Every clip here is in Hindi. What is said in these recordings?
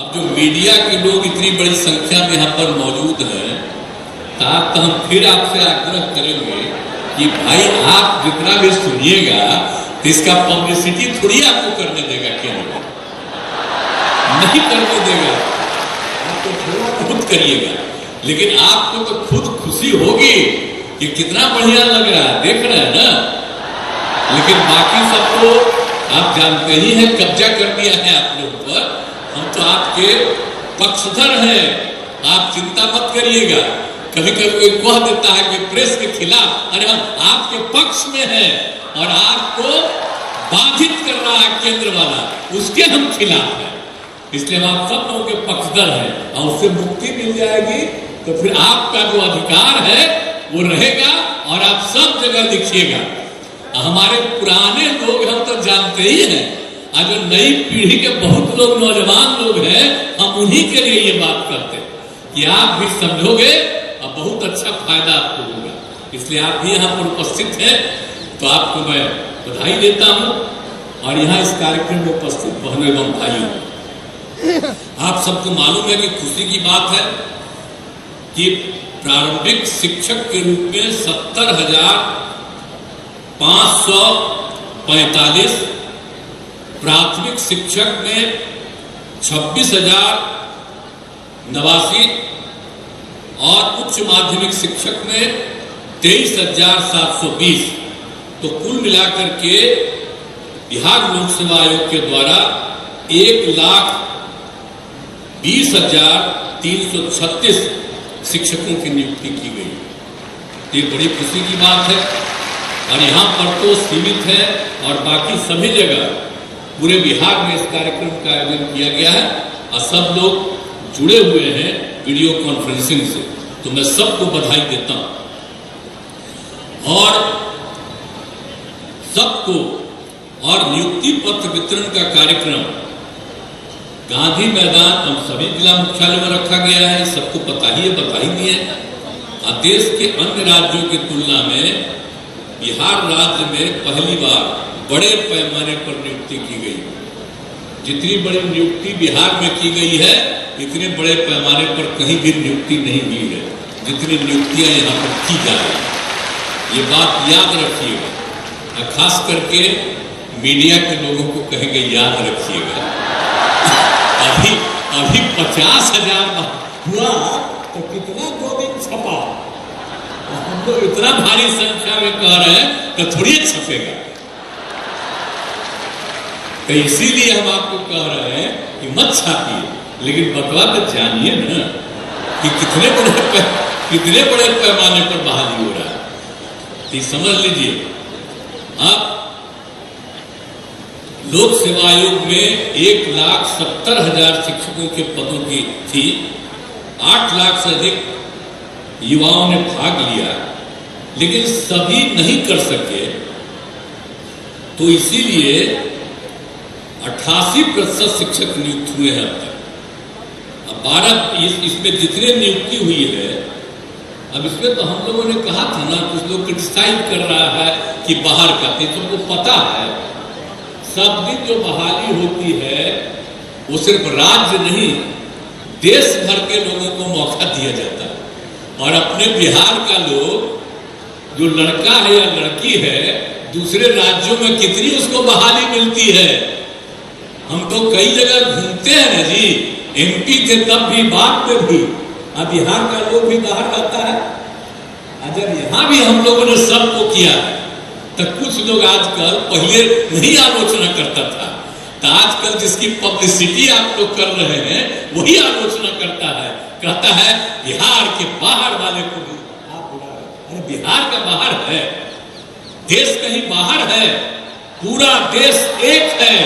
अब जो मीडिया के लोग इतनी बड़ी संख्या में यहाँ पर मौजूद हैं, तो हम फिर आपसे आग्रह करेंगे कि भाई आप जितना भी सुनिएगा तो इसका पब्लिसिटी थोड़ी आपको करने देगा, केंद्र नहीं करने देगा, आप तो थोड़ा खुद करिएगा। लेकिन आपको तो खुद खुशी होगी कि कितना बढ़िया लग रहा है, देख रहे हैं ना। लेकिन बाकी सबको आप जानते ही हैं, कब्जा कर दिया है आपने ऊपर। हम तो आपके पक्षधर हैं, आप चिंता मत करिएगा। कभी कभी कोई कह देता है कि प्रेस के खिलाफ, अरे हम आपके पक्ष में हैं और आपको बाधित कर रहा है केंद्र वाला, उसके हम खिलाफ हैं। इसलिए हम आप सब लोगों के पक्षधर हैं और उससे मुक्ति मिल जाएगी तो फिर आपका जो अधिकार है वो रहेगा और आप सब जगह लिखिएगा। हमारे पुराने लोग हम तो जानते ही हैं, आज जो नई पीढ़ी के बहुत लोग नौजवान लोग हैं, हम उन्हीं के लिए ये बात करते हैं कि आप भी समझोगे और बहुत अच्छा फायदा आपको होगा। इसलिए आप भी यहाँ पर उपस्थित हैं तो आपको मैं बधाई देता हूँ। और यहाँ इस कार्यक्रम में उपस्थित बहनों एवं भाइयों, आप सबको मालूम है कि खुशी की बात है कि प्रारंभिक शिक्षक के रूप में 70,545, प्राथमिक शिक्षक में 26,089 और उच्च माध्यमिक शिक्षक में 23,720। तो कुल मिलाकर के बिहार लोक सेवा आयोग के द्वारा 1,20,336 शिक्षकों की नियुक्ति की गई। ये बड़ी खुशी की बात है। और यहाँ पर तो सीमित है और बाकी सभी जगह पूरे बिहार में इस कार्यक्रम का आयोजन किया गया है और सब लोग जुड़े हुए हैं वीडियो कॉन्फ्रेंसिंग से। तो मैं सबको बधाई देता हूँ और सबको। और नियुक्ति पत्र वितरण का कार्यक्रम गांधी मैदान हम सभी जिला मुख्यालय में रखा गया है, सबको पता ही है, बता ही दिए। और देश के अन्य राज्यों की तुलना में बिहार राज्य में पहली बार बड़े पैमाने पर नियुक्ति की गई। जितनी बड़ी नियुक्ति बिहार में की गई है, इतने बड़े पैमाने पर कहीं भी नियुक्ति नहीं हुई है जितनी नियुक्तियां यहाँ पर की जा रही है। ये बात याद रखिएगा, खास करके मीडिया के लोगों को कहेंगे याद रखिएगा। अभी 50,000 हुआ तो कितना 2 दिन छपा, हम लोग इतना भारी संख्या में कह रहे हैं तो थोड़ी छपेगा। तो इसीलिए हम आपको कह रहे हैं कि मत छापिए, लेकिन बतवा तो जानिए ना कि कितने बड़े पैमाने पर बहाली हो रहा है। तो समझ लीजिए, अब लोक सेवा आयोग में 1,70,000 शिक्षकों के पदों की थी। 8 लाख से अधिक युवाओं ने भाग लिया, लेकिन सभी नहीं कर सके। तो इसीलिए 88% शिक्षक नियुक्त हुए हैं अब तक। अब 12 इसमें जितने नियुक्ति हुई है, अब इसमें तो हम लोगों ने कहा था ना, कुछ लोग क्रिटिसाइज कर रहा है कि बाहर का, तुमको पता है सब दिन जो बहाली होती है वो सिर्फ राज्य नहीं, देश भर के लोगों को मौका दिया जाता है। और अपने बिहार का लोग जो लड़का है या लड़की है, दूसरे राज्यों में कितनी उसको बहाली मिलती है। हम तो कई जगह घूमते हैं ना जी, MP थे तब भी, बाद में भी। अब बिहार का लोग भी बाहर रहता है। जब यहाँ भी हम लोगों ने सबको किया तो कुछ लोग आजकल, पहले नहीं आलोचना करता था, तो आजकल जिसकी पब्लिसिटी आप लोग कर रहे हैं वही आलोचना करता है, कहता है बिहार के बाहर वाले को भी आप बुला रहे। अरे बिहार का बाहर है, देश कहीं बाहर है, पूरा देश एक है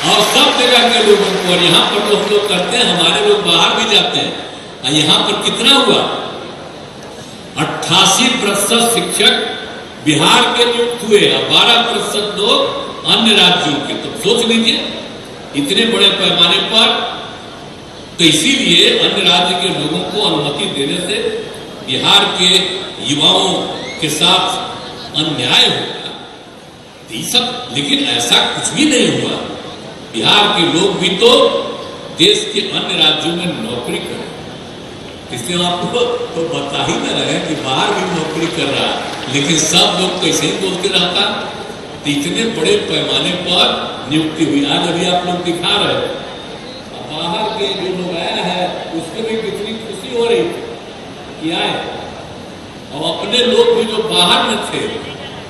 और सब जगह के लोगों को। और यहाँ पर तो हम लोग करते हैं, हमारे लोग बाहर भी जाते हैं। यहाँ पर कितना हुआ? 88% शिक्षक बिहार के नियुक्त हुए और 12% लोग अन्य राज्यों के। तो सोच लीजिए इतने बड़े पैमाने पर। तो इसीलिए अन्य राज्य के लोगों को अनुमति देने से बिहार के युवाओं के साथ अन्याय होगा। सब, लेकिन ऐसा कुछ भी नहीं हुआ। बिहार के लोग भी तो देश के अन्य राज्यों में नौकरी करें, इसलिए हम आपको तो बता ही ना रहे कि बाहर भी नौकरी कर रहा है, लेकिन सब लोग कैसे ही बोलते रहता। तो इतने बड़े पैमाने पर नियुक्ति हुई। आज अभी आप लोग दिखा रहे हैं, बाहर के जो लोग आया है उसको भी कितनी खुशी हो रही कि आए, और अपने लोग भी जो बाहर में थे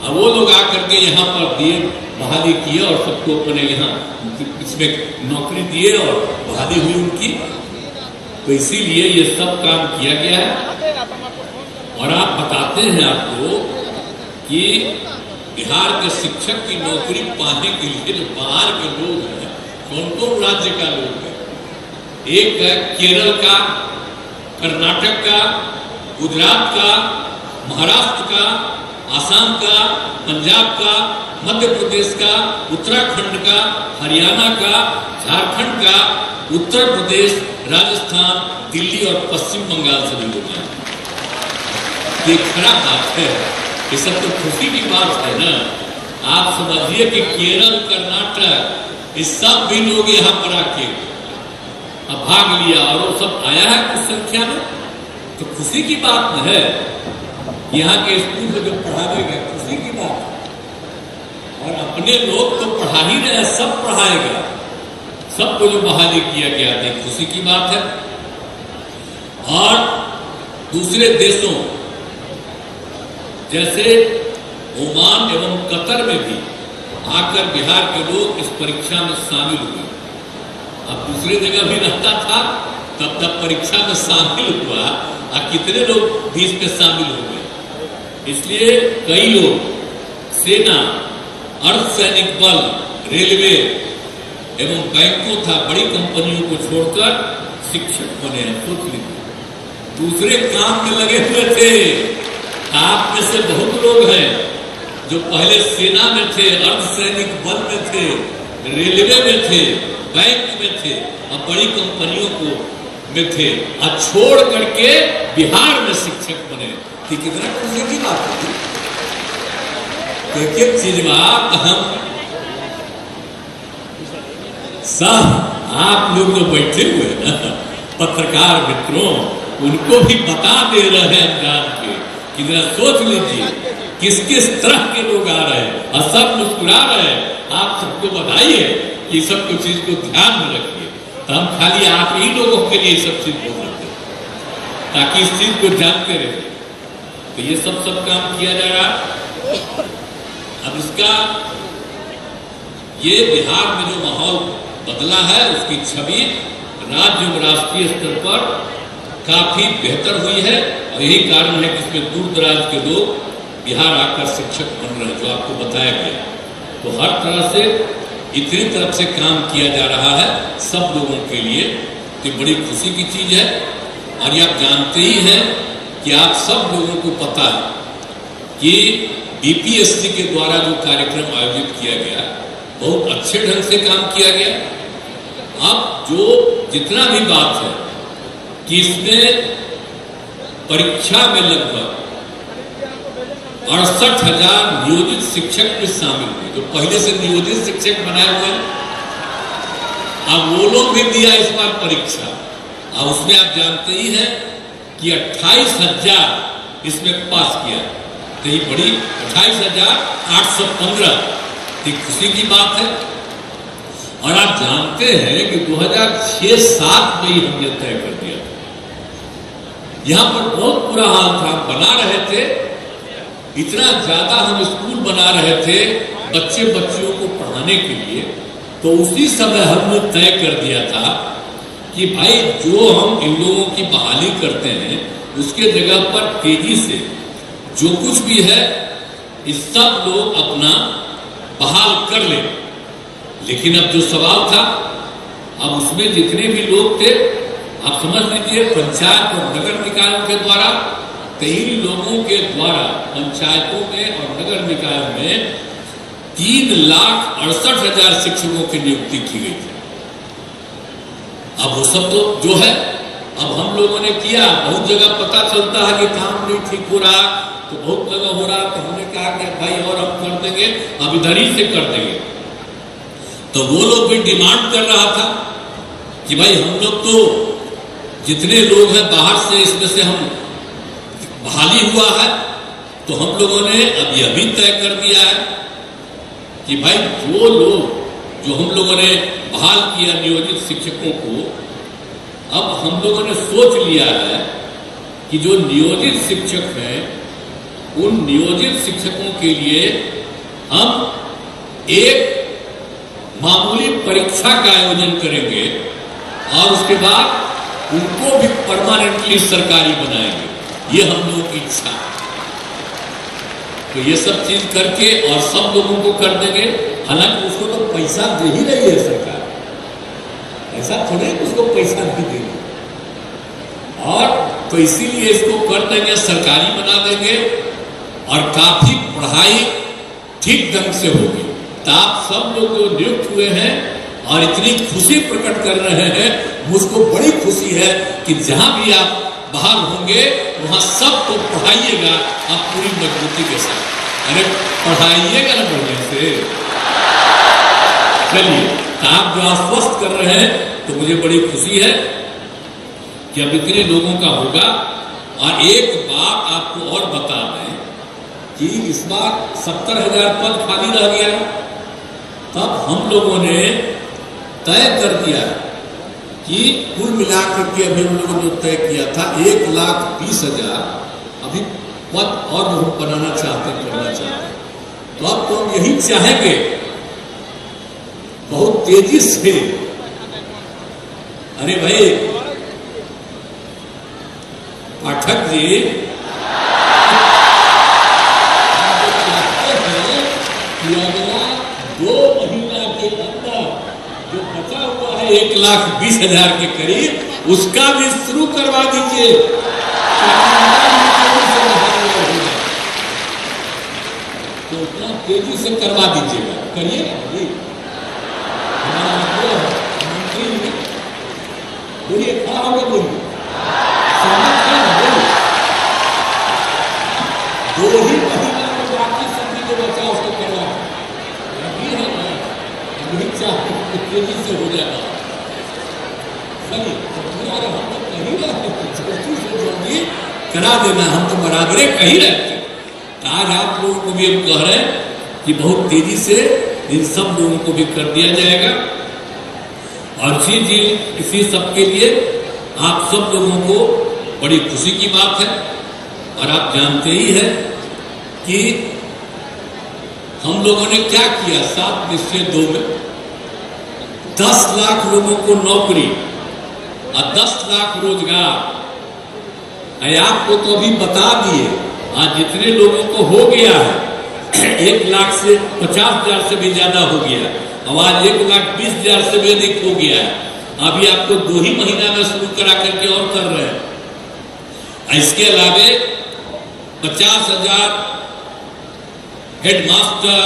अब वो लोग आकर के यहाँ पर दिए, बहाली किए और सबको अपने यहाँ इसमें नौकरी दिए और बहाली हुई उनकी। तो इसीलिए ये सब काम किया गया है। और आप बताते हैं आपको कि बिहार के शिक्षक की नौकरी पाने के लिए जो बाहर के लोग हैं, कौन कौन राज्य का लोग है, एक है केरल का, कर्नाटक का, गुजरात का, महाराष्ट्र का, आसाम का, पंजाब का, मध्य प्रदेश का, उत्तराखंड का, हरियाणा का, झारखंड का, उत्तर प्रदेश, राजस्थान, दिल्ली और पश्चिम बंगाल से भी लोग हैं। ये खराब बात है, ये सब तो खुशी की बात है ना। आप समझिए कि केरल, कर्नाटक, इस सब भी लोग यहाँ पर आके अब भाग लिया और वो सब आया है कुछ संख्या में, तो खुशी की बात है। यहाँ के स्कूल में जो पढ़ाएगा खुशी की बात है, और अपने लोग तो पढ़ा ही रहे, सब पढ़ाएगा, सबको जो बहाली किया गया था खुशी की बात है। और दूसरे देशों जैसे ओमान एवं कतर में भी आकर बिहार के लोग इस परीक्षा में शामिल हुए। अब दूसरे जगह भी रहता था, तब तक परीक्षा में शामिल हुआ, और कितने लोग भी इसमें शामिल हो गए। इसलिए कई लोग सेना, अर्धसैनिक बल, रेलवे एवं बैंकों था बड़ी कंपनियों को छोड़कर शिक्षक बने हैं। सोच लीजिए, दूसरे काम में लगे हुए थे। आप में से बहुत लोग हैं जो पहले सेना में थे, अर्धसैनिक बल में थे, रेलवे में थे, बैंक में थे और बड़ी कंपनियों को में थे, और छोड़ करके बिहार में शिक्षक बने। ठीक, कितना खुशी की बात है। एक एक चीज बात हम सब आप लोग जो बैठे हुए ना पत्रकार मित्रों, उनको भी बता दे रहे हैं जान के कि जरा सोच लीजिए किस किस तरह के लोग आ रहे हैं, और सब मुस्कुरा रहे हैं। आप सबको बधाई है कि सब कुछ चीज को ध्यान में रखिए। तो हम खाली आप ही लोगों के लिए सब चीज बोल रहे हैं ताकि इस चीज को जानते रहे। तो ये सब काम किया जा रहा। अब इसका ये बिहार में जो माहौल बदला है, उसकी छवि राज्य और राष्ट्रीय स्तर पर काफी बेहतर हुई है, और यही कारण है कि इसमें दूर दराज के लोग बिहार आकर शिक्षक बन रहे हैं, जो आपको बताया गया। तो हर तरह से इतनी तरफ से काम किया जा रहा है सब लोगों के लिए, तो बड़ी खुशी की चीज है। और ये आप जानते ही हैं कि आप सब लोगों को पता है कि बीपीएससी के द्वारा जो कार्यक्रम आयोजित किया गया बहुत अच्छे ढंग से काम किया गया। अब जो जितना भी बात है कि इसमें परीक्षा में लगभग 68,000 नियोजित शिक्षक भी शामिल हुए, जो पहले से नियोजित शिक्षक बनाए हुए हैं। अब वो लोग भी दिया इस बार परीक्षा, और उसमें आप जानते ही हैं कि 28,000 इसमें पास किया। तो ये बड़ी 28,815 खुशी की बात है। और आप जानते हैं कि 2006-07 में ही हमने तय कर दिया था। यहां पर बहुत बुरा हाल था, बना रहे थे, इतना ज्यादा हम स्कूल बना रहे थे बच्चियों को पढ़ाने के लिए। तो उसी समय हमने तय कर दिया था कि भाई जो हम इन लोगों की बहाली करते हैं उसके जगह पर तेजी से जो कुछ भी है इस सब लोग अपना बहाल कर ले। लेकिन अब जो सवाल था, अब उसमें जितने भी लोग थे, आप समझ लीजिए पंचायत और नगर निकायों के द्वारा 3 लोगों के द्वारा पंचायतों में और नगर निकायों में 3,68,000 शिक्षकों की नियुक्ति की गई थी। अब वो सब तो जो है अब हम लोगों ने किया। बहुत जगह पता चलता है कि काम नहीं ठीक हो रहा, तो बहुत जगह हो रहा, तो हमने कहा कि भाई और हम कर देंगे, अब इधर ही से कर देंगे। तो वो लोग भी डिमांड कर रहा था कि भाई हम लोग तो जितने लोग हैं बाहर से, इसमें से हम बहाली हुआ है, तो हम लोगों ने अब यह भी तय कर दिया है कि भाई वो लोग जो हम लोगों ने बहाल किया नियोजित शिक्षकों को, अब हम लोगों ने सोच लिया है कि जो नियोजित शिक्षक हैं उन नियोजित शिक्षकों के लिए हम एक मामूली परीक्षा का आयोजन करेंगे और उसके बाद उनको भी परमानेंटली सरकारी बनाएंगे। ये हम लोगों की इच्छा है। तो ये सब चीज करके और सब लोगों को कर देंगे। हालांकि उसको तो पैसा दे ही रही है सरकार, ऐसा थोड़े उसको पैसा नहीं देंगे, और तो इसीलिए इसको कर देंगे, सरकारी बना देंगे और काफी पढ़ाई ठीक ढंग से होगी। तो आप सब लोग जो नियुक्त हुए हैं और इतनी खुशी प्रकट कर रहे हैं, मुझको बड़ी खुशी है कि जहां भी आप बाहर होंगे वहां सबको पढ़ाइएगा आप पूरी मजबूती के साथ। अरे पढ़ाइएगा ना बढ़िया से। चलिए, तो आप जो आश्वस्त कर रहे हैं तो मुझे बड़ी खुशी है कि अब इतने लोगों का होगा। और एक बात आपको और बता दें कि इस बार 70,000 पद खाली रह गया, तब हम लोगों ने तय कर दिया कि कुल मिलाकर के अभी हम लोगों ने तय किया था 1,20,000 अभी पद और हम बनाना चाहते हैं, करना चाहते हैं। तो अब तो हम यही चाहेंगे बहुत तेजी से। अरे भाई पाठक जी, अगला 2 महीना के अंदर जो बचा हुआ है 1,20,000 के करीब, उसका भी शुरू करवा दीजिए। तो उतना तेजी से करवा दीजिएगा, करिएगा भाई। मंत्री बोलिए, क्या होगा बोलिए, 2 ही महीना में बाकी सभी जो बचा उसको करवा तेजी से हो जाएगा। करा देना, हम तो बराबरे कही रहते। तो आज आप लोगों को भी हम कह रहे हैं कि बहुत तेजी से इन सब लोगों को भी कर दिया जाएगा। और इसी सब के लिए आप सब लोगों को बड़ी खुशी की बात है। और आप जानते ही हैं कि हम लोगों ने क्या किया 7 निश्चय 2 में 10 लाख लोगों को नौकरी और 10 लाख रोजगार। आपको तो अभी बता दिए, आज जितने लोगों को हो गया है 1,50,000 से भी ज्यादा हो गया, अब आज 1,20,000 से भी अधिक हो गया है। अभी आपको 2 ही महीना में शुरू करा करके और कर रहे हैं। इसके अलावे 50,000 हेडमास्टर,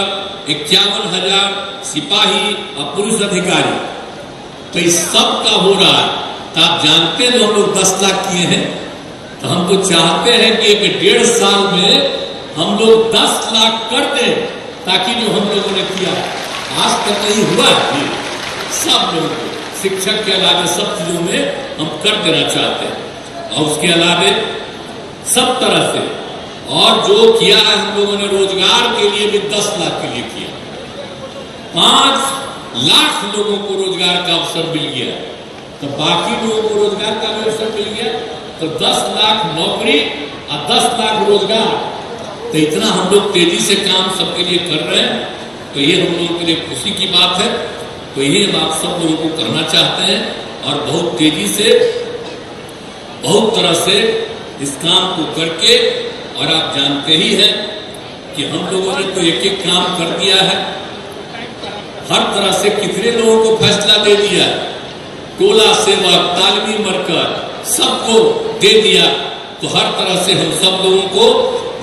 51,000 सिपाही और पुलिस अधिकारी, तो इस सब का हो रहा है। तो आप जानते हैं, हम लोग 10 लाख किए हैं, तो हम तो चाहते हैं कि 1.5 साल में हम लोग 10 लाख कर दें, ताकि जो हम लोगों ने किया आज तक नहीं हुआ है, सब लोगों को शिक्षक के अलावे सब चीजों में हम कर देना चाहते हैं। और उसके अलावे सब तरह से और जो किया है हम लोगों ने रोजगार के लिए भी 10 लाख के लिए किया, 5 लाख लोगों को रोजगार का अवसर मिल गया। तो बाकी लोगों को रोजगार का भी अवसर मिल गया, तो 10 लाख नौकरी और 10 लाख रोजगार। तो इतना हम लोग तेजी से काम सबके लिए कर रहे हैं, तो ये हम लोगों के लिए खुशी की बात है। तो यही हम आप सब लोगों को करना चाहते हैं और बहुत तेजी से बहुत तरह से इस काम को करके। और आप जानते ही हैं कि हम लोगों ने तो एक एक काम कर दिया है, हर तरह से कितने लोगों को फैसला दे दिया, टोला सेवक, तालमी मरकर सबको दे दिया। तो हर तरह से हम सब लोगों को,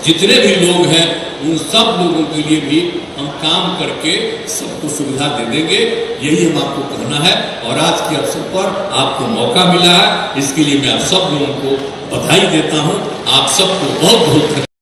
जितने भी लोग हैं उन सब लोगों के लिए भी हम काम करके सबको सुविधा दे देंगे, यही हम आपको कहना है। और आज के अवसर पर आपको मौका मिला है, इसके लिए मैं आप सब लोगों को बधाई देता हूं। आप सबको बहुत बहुत